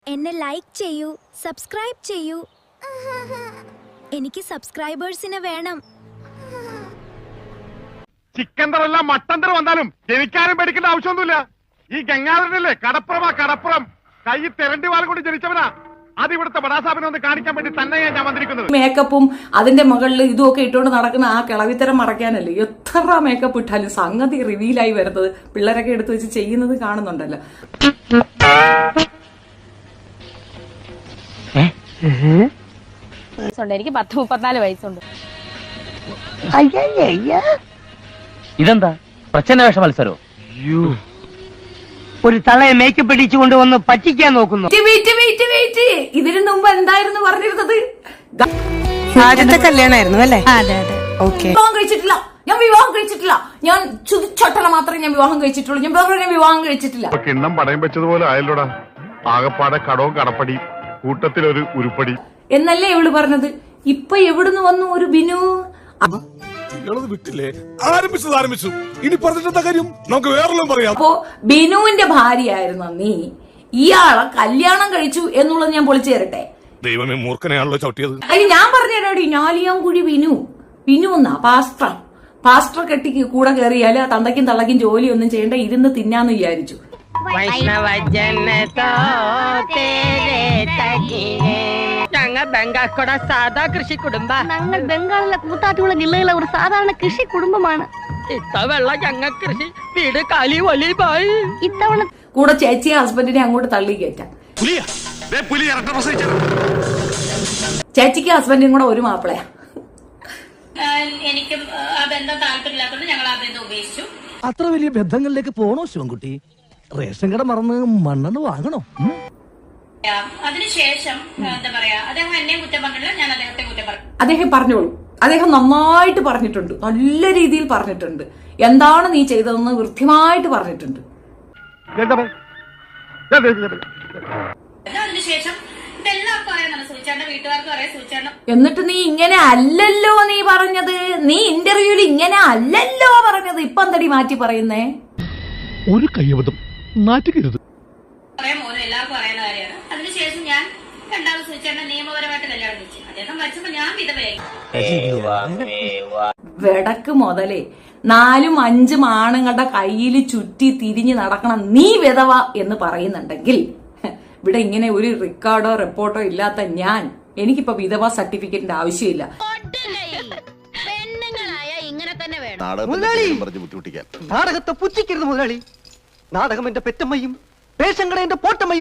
എന്നെ ലൈക്ക് ചെയ്യൂ, സബ്സ്ക്രൈബ് ചെയ്യൂ. എനിക്ക് സബ്സ്ക്രൈബേഴ്സിനെ വേണം. ചിക്കന്തറെല്ലാം മട്ടന്തറ വന്നാലും ജനിക്കാനും പേടിക്കേണ്ട ആവശ്യമൊന്നുമില്ല. ഈ ഗംഗാധരനല്ലേ കടപ്പുറം കൈ തെരണ്ടി വാൾ കൊണ്ട് ജനിച്ചവനാ. അത് ഇവിടുത്തെ ബടാസാബിനെ ഒന്ന് കാണിക്കാൻ വേണ്ടി തന്നെയാണ് ഞാൻ വന്നിരിക്കുന്നത്. മേക്കപ്പും അതിന്റെ മുകളിൽ ഇതുമൊക്കെ ഇട്ടുകൊണ്ട് നടക്കുന്ന ആ കിളവിത്തരം മറയ്ക്കാനല്ലേ എത്ര മേക്കപ്പ് ഇട്ടാലും സംഗതി റിവീലായി വരുന്നത്. പിള്ളേരൊക്കെ എടുത്തു വെച്ച് ചെയ്യുന്നത് കാണുന്നുണ്ടല്ലോ. എനിക്ക് 34 വയസ്സുണ്ട്. ഇതെന്താ പ്രച്ഛന്ന വേഷ മത്സരോ? ഒരു തളയെ മേക്കപ്പ് ഇടിച്ചു കൊണ്ടുവന്ന് പറ്റിക്കാൻ നോക്കുന്നു. ഇതിനു മുമ്പ് എന്തായിരുന്നു പറഞ്ഞിരുന്നത്? ആദ്യത്തെ കല്യാണമായിരുന്നു അല്ലേ? അതെ അതെ. ഓക്കെ. വിവാഹം കഴിച്ചിട്ടില്ല, ഞാൻ ചുതിച്ചൊട്ടല മാത്രമേ ഞാൻ വിവാഹം കഴിച്ചിട്ടുള്ളൂ. ഞാൻ വേറെ വിവാഹം കഴിച്ചിട്ടില്ല. കിണ്ണം പടയം വെച്ചതുപോലെ ആയല്ലോടാ. ആകപ്പാടെ കടവും കടപ്പടി കൂട്ടത്തിലൊരു ഉരുപ്പടി എന്നല്ലേ ഇവള് പറഞ്ഞത്. ഇപ്പൊ എവിടുന്ന് വന്നു ഒരു ബിനു? ആരംഭിച്ചു. ഇനി പറഞ്ഞിട്ടെന്താ കാര്യം? നമുക്ക് വേറെല്ലാം പറയാം. അപ്പോ ബിനുവിന്റെ ഭാര്യയായിരുന്നു നീ. ഇയാളെ കല്യാണം കഴിച്ചു എന്നുള്ളത് ഞാൻ പൊളിച്ചു തരട്ടെ. ദൈവമേ, മൂർഖനെയാണല്ലോ ചവിട്ടിയത്. അതിന് ഞാൻ പറഞ്ഞുതരാടി. ഞാലിയാംകുഴി ബിനു എന്നാ പാസ്റ്റർ കെട്ടി കൂടെ കയറിയാല് തന്തയ്ക്കും തള്ളയ്ക്കും ജോലിയൊന്നും ചെയ്യേണ്ട, ഇരുന്ന് തിന്നാന്ന് വിചാരിച്ചു. ഞങ്ങൾ ബംഗാക്കോട സാധാ കൃഷി കുടുംബ. ഞങ്ങൾ ബംഗാളിലെ കൂത്താട്ടുകുളം ജില്ലയിലെ ഒരു സാധാരണ കൃഷി കുടുംബമാണ്. ഇത്തവണ ഞങ്ങൾ കൃഷി വീട് കാലി ഒലിവായി. ഇത്തവണ കൂടെ ചേച്ചിയെ ഹസ്ബൻഡിനെ അങ്ങോട്ട് തള്ളി കയറ്റാം. ചേച്ചിക്ക് ഹസ്ബൻഡിനും കൂടെ ഒരു മാപ്പിളയാ. എനിക്കും ആ ബന്ധം താല്പര്യമില്ലാത്തതുകൊണ്ട് ഞങ്ങൾ ആ ബന്ധം ഉപേക്ഷിച്ചു. അത്ര വലിയ ബന്ധങ്ങളിലേക്ക് പോണോ ശിവൻകുട്ടി? റേഷൻ കട മറന്ന് മണ്ണെണ്ണ വാങ്ങണോ? അതിനുശേഷം എന്താ പറയാ, അദ്ദേഹം എന്നെ കുറ്റം പറഞ്ഞില്ല, ഞാൻ അദ്ദേഹത്തെ കുറ്റം പറഞ്ഞു. അദ്ദേഹം പറഞ്ഞോളൂ. അദ്ദേഹം നന്നായിട്ട് പറഞ്ഞിട്ടുണ്ട്, നല്ല രീതിയിൽ പറഞ്ഞിട്ടുണ്ട്. എന്താണ് നീ ചെയ്തതെന്ന് കൃത്യമായിട്ട് പറഞ്ഞിട്ടുണ്ട്. അതിനുശേഷം ഇതെല്ലാവർക്കും അറിയാം, സൂചിച്ചാണ്ട വീട്ടുകാർക്കും അറിയാം. സൂചിച്ചാണ്ട എന്നിട്ട് നീ ഇങ്ങനെ അല്ലല്ലോ നീ പറഞ്ഞത്. നീ ഇന്റർവ്യൂവിൽ ഇങ്ങനെ അല്ലല്ലോ പറഞ്ഞത്. ഇപ്പൊ എന്തടി മാറ്റി പറയുന്നേ? ഒരു കയ്യബദ്ധം നാറ്റുകരുത്. പറയാൻ പോലും എല്ലാവർക്കും അറിയുന്ന കാര്യമാണ്. അതിനുശേഷം ഞാൻ രണ്ടാമത് സൂചിച്ചാണ്ട നിയമപരമായിട്ട് കല്യാണം കഴിച്ചു. അദ്ദേഹം മരിച്ചപ്പോ ഞാൻ വിധവയായി. വെടക്ക് മുതലേ 4-5 ആണുങ്ങളുടെ കയ്യിൽ ചുറ്റി തിരിഞ്ഞ് നടക്കണം നീ വിധവ എന്ന് പറയുന്നുണ്ടെങ്കിൽ, ഇവിടെ ഇങ്ങനെ ഒരു റെക്കോർഡോ റിപ്പോർട്ടോ ഇല്ലാത്ത എനിക്കിപ്പോ വിധവ സർട്ടിഫിക്കറ്റിന്റെ ആവശ്യമില്ല. നാടകത്തെ പുച്ഛിക്കരുത് മുതലാളി. നാടകം എന്റെ പെറ്റമ്മയും റേഷൻ കട എന്റെ പോട്ടമ്മയും.